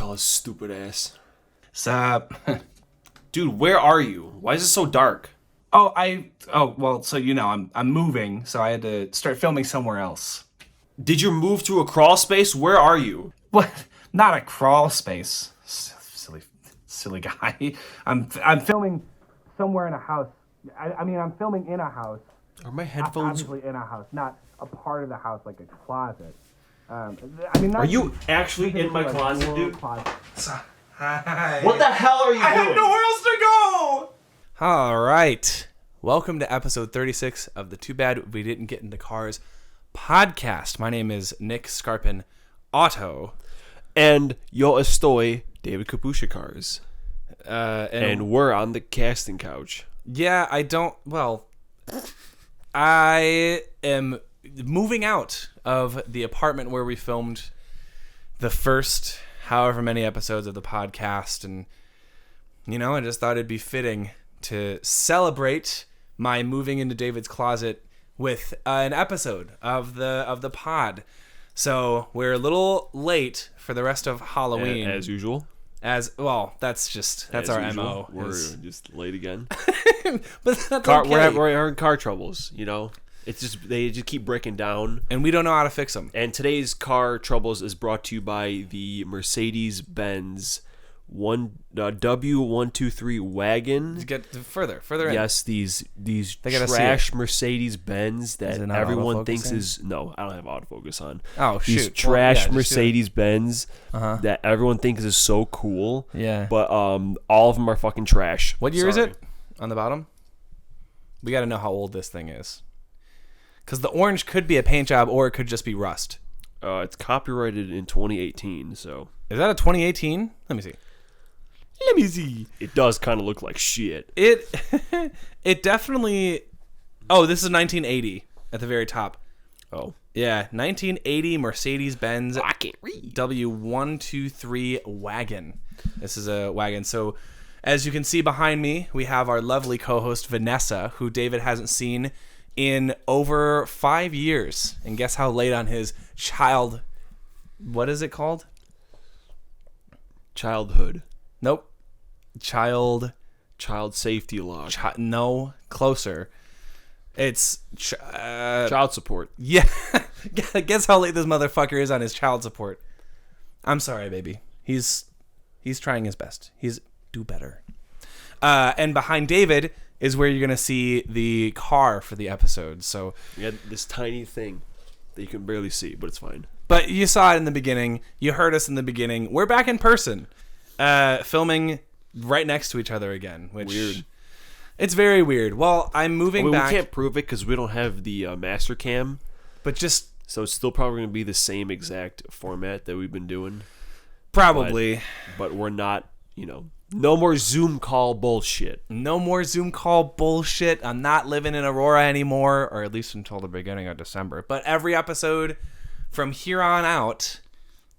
Bella's stupid ass. Sup? Dude, where are you? Why is it so dark? Well, so I'm moving, so I had to start filming somewhere else. Did you move to a crawl space? Where are you? What? Not a crawl space. Silly guy. I'm filming somewhere in a house. I'm filming in a house. Are my headphones? Obviously in a house, not a part of the house like a closet. Are you actually in my closet, dude? Hi. What the hell are you doing? I have nowhere else to go! All right. Welcome to episode 36 of the Too Bad We Didn't Get Into Cars podcast. My name is Nick Scarpin Otto. And yo estoy David Kapusha Cars. And we're on the casting couch. Yeah, I am moving out of the apartment where we filmed the first however many episodes of the podcast, and I just thought it'd be fitting to celebrate my moving into David's closet with an episode of the pod. So we're a little late for the rest of Halloween, as usual. That's our usual. MO. We're just late again. But that's okay. We're having car troubles, It's just they just keep breaking down, and we don't know how to fix them. And today's car troubles is brought to you by the Mercedes-Benz W123 wagon. Get further in. Yes, these trash Mercedes-Benz that everyone thinks is no. I don't have autofocus on. Oh shoot! These trash Mercedes-Benz that everyone thinks is so cool. Yeah. But all of them are fucking trash. What year is it? On the bottom. We got to know how old this thing is. Because the orange could be a paint job, or it could just be rust. It's copyrighted in 2018. So is that a 2018? Let me see. It does kind of look like shit. It definitely. Oh, this is 1980 at the very top. Oh. Yeah, 1980 Mercedes-Benz I can't read. W123 wagon. This is a wagon. So, as you can see behind me, we have our lovely co-host Vanessa, who David hasn't seen in over 5 years. And guess how late on his what is it called? Childhood. Nope. Child safety law. No, closer. It's child support. Yeah. Guess how late this motherfucker is on his child support. I'm sorry, baby. He's trying his best. He's do better. And behind David is where you're going to see the car for the episode. So we had this tiny thing that you can barely see, but it's fine. But you saw it in the beginning. You heard us in the beginning. We're back in person, filming right next to each other again. Which weird. It's very weird. Well, I'm moving back. We can't prove it because we don't have the master cam. But so it's still probably going to be the same exact format that we've been doing. Probably. But we're not, no more Zoom call bullshit. No more Zoom call bullshit. I'm not living in Aurora anymore, or at least until the beginning of December. But every episode from here on out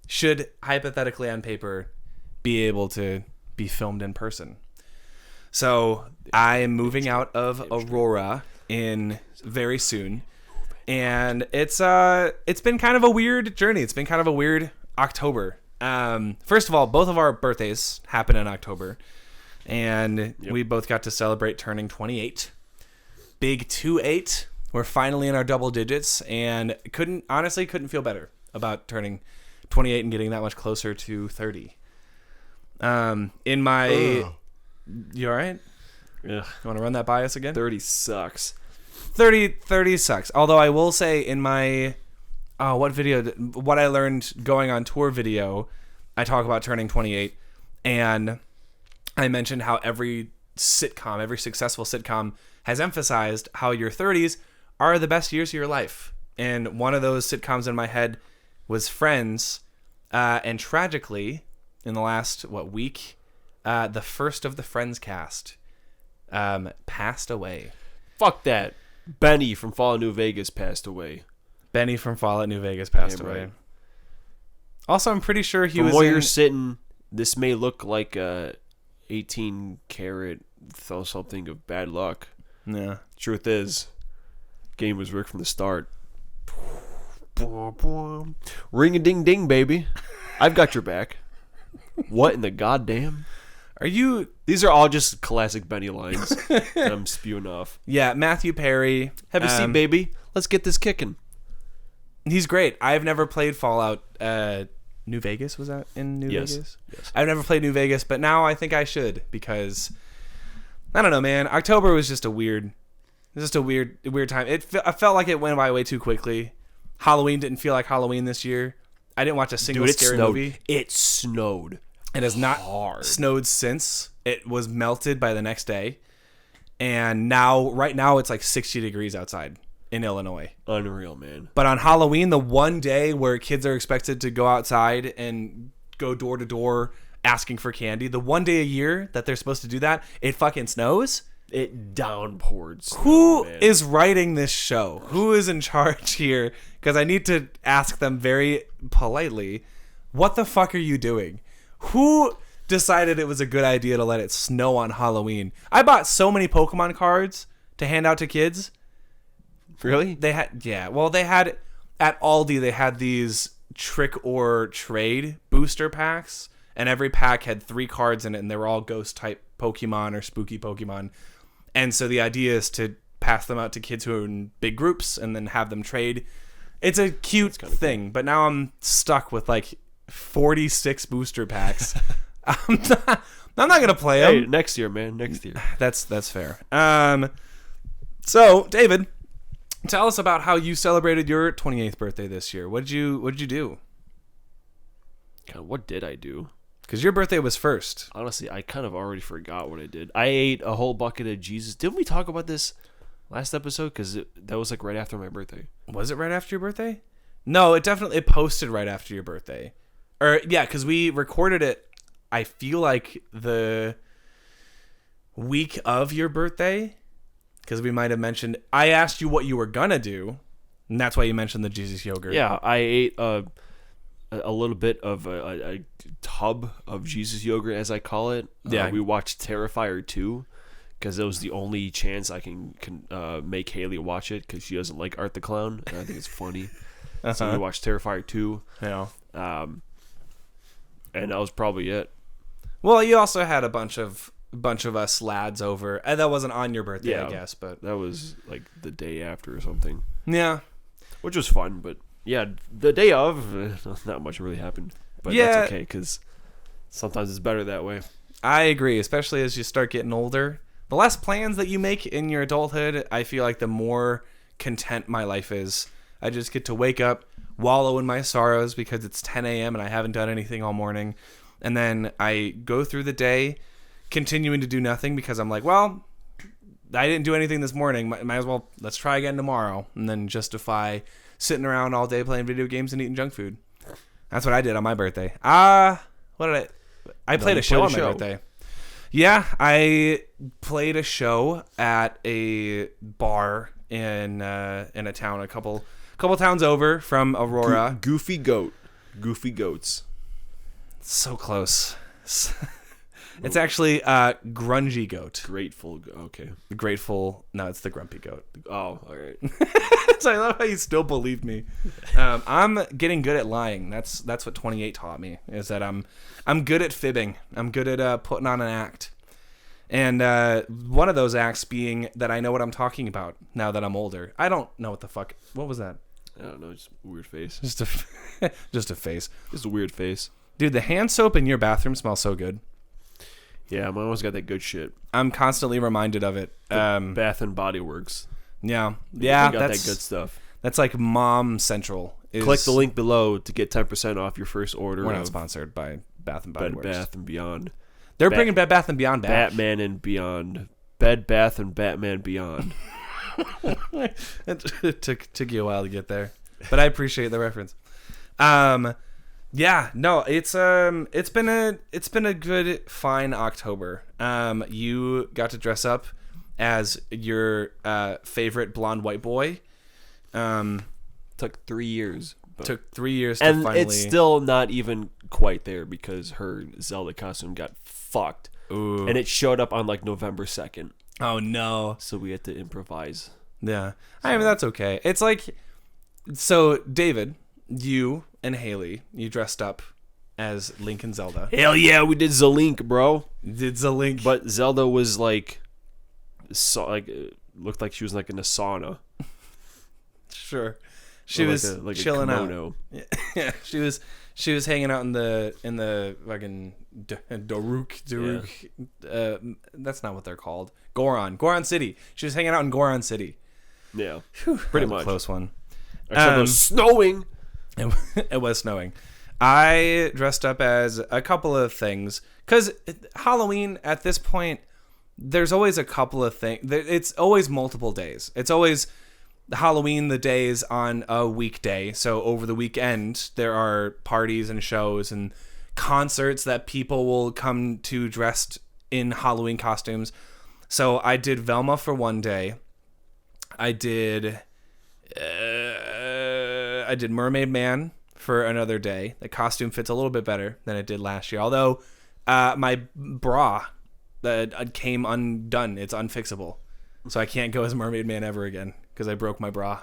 should, hypothetically on paper, be able to be filmed in person. So I am moving out of Aurora very soon, and it's been kind of a weird journey. It's been kind of a weird October. First of all, both of our birthdays happen in October, and we both got to celebrate turning 28. Big 28. We're finally in our double digits, and couldn't feel better about turning 28 and getting that much closer to 30. You all right? Ugh. You want to run that by us again? 30 sucks. 30 sucks. Although I will say in my what I learned going on tour video, I talk about turning 28, and I mentioned how every successful sitcom has emphasized how your 30s are the best years of your life. And one of those sitcoms in my head was Friends, and tragically, in the last week, the first of the Friends cast passed away. Fuck that. Benny from Fallout New Vegas passed away. Benny from Fallout New Vegas passed away. Right. Also, I'm pretty sure he was. From where you're sitting, this may look like a 18 karat something of bad luck. Yeah. Truth is, game was rigged from the start. Ring a ding ding, baby. I've got your back. What in the goddamn? Are you? These are all just classic Benny lines that I'm spewing off. Yeah, Matthew Perry. Have a seat, baby. Let's get this kicking. He's great. I've never played Fallout New Vegas. Was that in New Vegas? Yes. I've never played New Vegas, but now I think I should because I don't know, man. October was just a weird time. I felt like it went by way too quickly. Halloween didn't feel like Halloween this year. I didn't watch a single scary movie. It snowed. It has not snowed since. It was melted by the next day. And right now, it's like 60 degrees outside in Illinois. Unreal, man. But on Halloween, the one day where kids are expected to go outside and go door to door asking for candy, the one day a year that they're supposed to do that, it fucking snows. It downpours. Who is writing this show? Who is in charge here? Because I need to ask them very politely, what the fuck are you doing? Who decided it was a good idea to let it snow on Halloween? I bought so many Pokemon cards to hand out to kids. Really? They had at Aldi, they had these trick or trade booster packs, and every pack had 3 cards in it, and they were all ghost type Pokemon or spooky Pokemon. And so the idea is to pass them out to kids who are in big groups and then have them trade. It's a cute thing, cool. But now I'm stuck with like 46 booster packs. I'm not gonna play them. Hey, next year, man. Next year. That's fair. So David, tell us about how you celebrated your 28th birthday this year. What'd you do? God, what did I do? Because your birthday was first. Honestly, I kind of already forgot what I did. I ate a whole bucket of Jesus. Didn't we talk about this last episode? Because that was like right after my birthday. Was it right after your birthday? No, it posted right after your birthday. Or yeah, because we recorded it, I feel like the week of your birthday. Because we might have mentioned, I asked you what you were going to do. And that's why you mentioned the Jesus yogurt. Yeah, I ate a little bit of a tub of Jesus yogurt, as I call it. Yeah. We watched Terrifier 2 because it was the only chance I can make Haley watch it because she doesn't like Art the Clown, and I think it's funny. So we watched Terrifier 2. Yeah. And that was probably it. Well, you also had a bunch of us lads over, and that wasn't on your birthday, I guess, but that was like the day after or something. Yeah. Which was fun, but yeah, the day of, not much really happened. But that's okay, because sometimes it's better that way. I agree, especially as you start getting older. The less plans that you make in your adulthood, I feel like the more content my life is. I just get to wake up, wallow in my sorrows because it's 10 a.m. and I haven't done anything all morning. And then I go through the day continuing to do nothing because I'm like, well, I didn't do anything this morning. Might as well, let's try again tomorrow. And then justify sitting around all day playing video games and eating junk food. That's what I did on my birthday. What did I played a show on my birthday. Yeah, I played a show at a bar in a town a couple towns over from Aurora. Goofy Goats. So close. It's actually Grungy Goat. Okay. Grateful. No, it's the Grumpy Goat. Oh, all right. So I love how you still believe me. I'm getting good at lying. That's what 28 taught me. Is that I'm good at fibbing. I'm good at putting on an act. And one of those acts being that I know what I'm talking about now that I'm older. I don't know what the fuck. What was that? I don't know. Just a weird face. Just a face. Just a weird face. Dude, the hand soap in your bathroom smells so good. Yeah, mine always got that good shit. I'm constantly reminded of it. Bath and Body Works. Yeah. Got that good stuff. That's like Mom Central. Click the link below to get 10% off your first order. We're not sponsored by Bath and Body Works. Bed Bath and Beyond. They're bringing Bed Bath and Beyond back. Batman and Beyond. Bed Bath and Batman Beyond. It took you a while to get there, but I appreciate the reference. Yeah, no, it's been a good, fine October. You got to dress up as your favorite blonde white boy. Took 3 years. Took 3 years to and finally. It's still not even quite there because her Zelda costume got fucked. Ooh. And it showed up on like November 2nd. Oh no! So we had to improvise. Yeah, I mean that's okay. It's like, so David, you and Haley, you dressed up as Link and Zelda. Hell yeah, we did Zelink, bro. Did Zelink? But Zelda was like looked like she was like in a sauna. Sure. She Or was like chilling a out. kimono. Yeah, she was hanging out in the fucking Daruk. That's not what they're called. Goron City. She was hanging out in Goron City. Yeah, Whew, pretty that was a much. close one. Except it was snowing. It was snowing. I dressed up as a couple of things because Halloween at this point, there's always a couple of things. It's always multiple days. It's always Halloween, the days on a weekday. So over the weekend, there are parties and shows and concerts that people will come to dressed in Halloween costumes. So I did Velma for one day. I did Mermaid Man for another day. The costume fits a little bit better than it did last year. Although my bra that came undone. It's unfixable. So I can't go as Mermaid Man ever again because I broke my bra.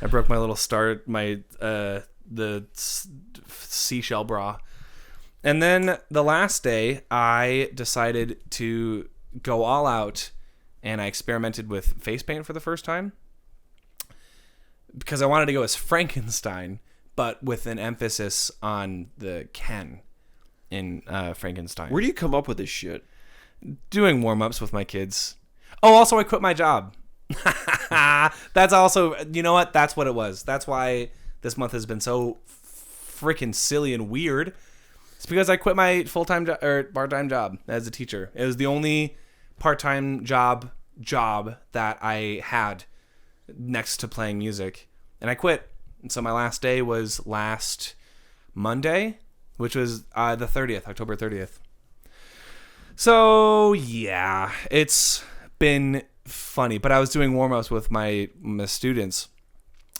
I broke my little the seashell bra. And then the last day, I decided to go all out, and I experimented with face paint for the first time because I wanted to go as Frankenstein, but with an emphasis on the Ken in Frankenstein. Where do you come up with this shit? Doing warm-ups with my kids. Oh, also I quit my job. That's also, you know what? That's what it was. That's why this month has been so freaking silly and weird. It's because I quit my full-time or part-time job as a teacher. It was the only part-time job that I had next to playing music, and I quit. And so my last day was last Monday, which was the 30th, October 30th. So yeah, it's been funny. But I was doing warm-ups with my students,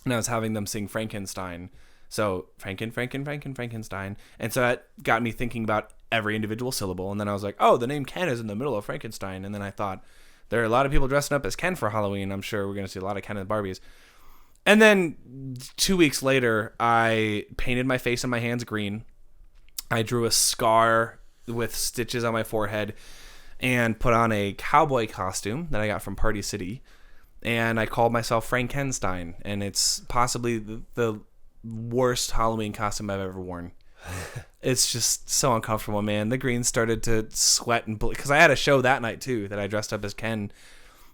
and I was having them sing Frankenstein. So Frankenstein. And so that got me thinking about every individual syllable. And then I was like, oh, the name Ken is in the middle of Frankenstein. And then I thought, there are a lot of people dressing up as Ken for Halloween. I'm sure we're going to see a lot of Ken and Barbies. And then 2 weeks later, I painted my face and my hands green. I drew a scar with stitches on my forehead and put on a cowboy costume that I got from Party City. And I called myself Frankenstein. And it's possibly the worst Halloween costume I've ever worn. It's just so uncomfortable, man. The green started to sweat and because I had a show that night too that I dressed up as Ken,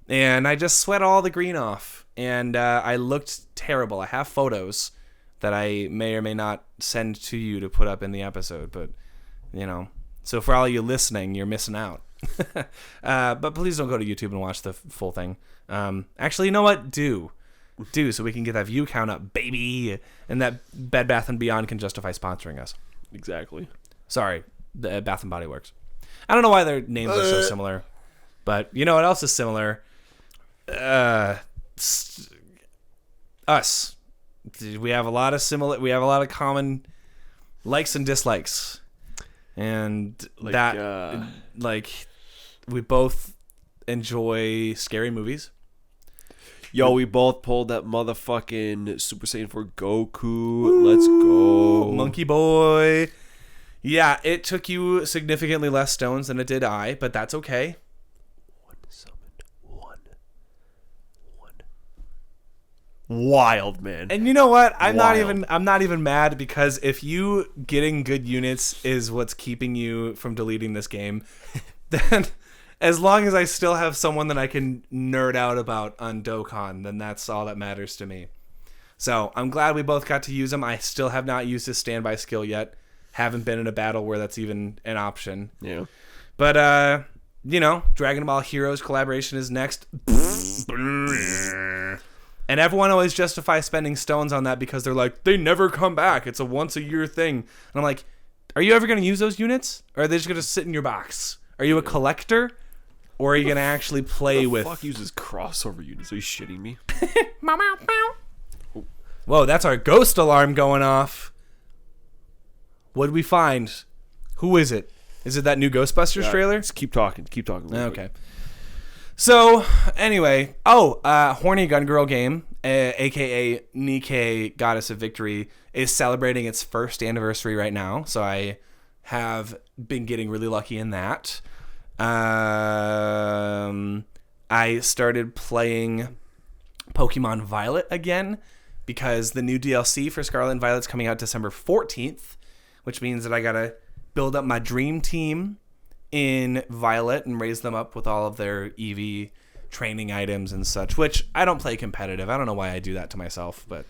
and I just sweat all the green off, and I looked terrible. I have photos that I may or may not send to you to put up in the episode, but you know, so for all you listening, you're missing out. But please don't go to YouTube and watch the full thing. Actually, you know what? Do so we can get that view count up, baby, and that Bed Bath & Beyond can justify sponsoring us. Exactly. Sorry, the Bath & Body Works. I don't know why their names are so similar, but you know what else is similar? Us. We have a lot of common likes and dislikes, and we both enjoy scary movies. Yo, we both pulled that motherfucking Super Saiyan 4 Goku. Let's go. Monkey boy. Yeah, it took you significantly less stones than it did I, but that's okay. One summoned. One. Wild, man. And you know what? I'm not even mad, because if you getting good units is what's keeping you from deleting this game, then as long as I still have someone that I can nerd out about on Dokkan, then that's all that matters to me. So I'm glad we both got to use them. I still have not used his standby skill yet. Haven't been in a battle where that's even an option. Yeah. But, Dragon Ball Heroes collaboration is next. And everyone always justifies spending stones on that because they're like, they never come back. It's a once-a-year thing. And I'm like, are you ever going to use those units? Or are they just going to sit in your box? Are you a collector? Or are you going to actually play with... Fuck uses crossover units? Are you shitting me? Whoa, that's our ghost alarm going off. What did we find? Who is it? Is it that new Ghostbusters trailer? Just keep talking. Okay. So, anyway. Horny Gun Girl game aka Nike, Goddess of Victory, is celebrating its first anniversary right now. So I have been getting really lucky in that. I started playing Pokemon Violet again because the new DLC for Scarlet and Violet's coming out December 14th, which means that I gotta build up my dream team in Violet and raise them up with all of their EV training items and such, which I don't play competitive. I don't know why I do that to myself, but